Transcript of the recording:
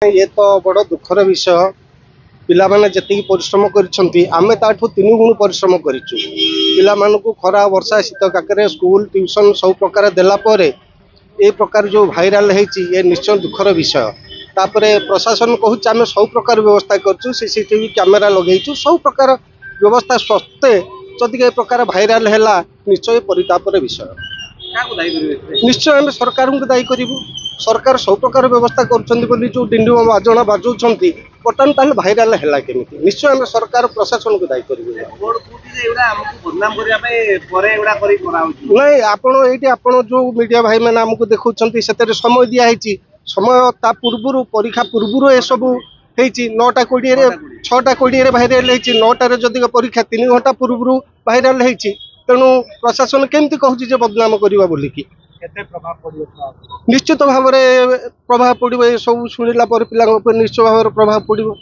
ये तो बड़ दुखर विषय। पिला माने जति परिश्रम करिसेंती आमे ताठू 3 गुण परिश्रम करिचु। पिला मानकु खरा वर्षा शीत काकरे स्कूल ट्यूशन सब प्रकार देला परे ए प्रकार जो भाइराल हेची ये निश्चय दुखर विषय। तापरे प्रशासन कहूच आमे सब प्रकार व्यवस्था करचु, सीसीटीवी कैमेरा लगेइचु, सब प्रकार व्यवस्था सत्ते जदि ए प्रकार भाइराल हैला निश्चय परितापर विषय। निश्चय आम सरकार को दायी करूँ। सरकार सब प्रकार व्यवस्था कर जो डिंडुम बाजणा बाजूंट बर्तमान ताल भाइराल है केमी निश्चय आम सरकार प्रशासन को दायी करूँ। नहीं आपण जो मीडिया भाई मैंने आमको देखुं से समय दिखाई समय ता पूर्व परीक्षा पूर्व ये सब 9टा 20 6टा 20 भाइराल 9टार जदि परीक्षा 3 घंटा पूर्व भाइराल तेणु प्रशासन केमती कहूँ बदनाम करवा बोलिकी निश्चित भाव में प्रभाव पड़ो। ये सब शुणिला पिला निश्चित भाव प्रभाव पड़ो।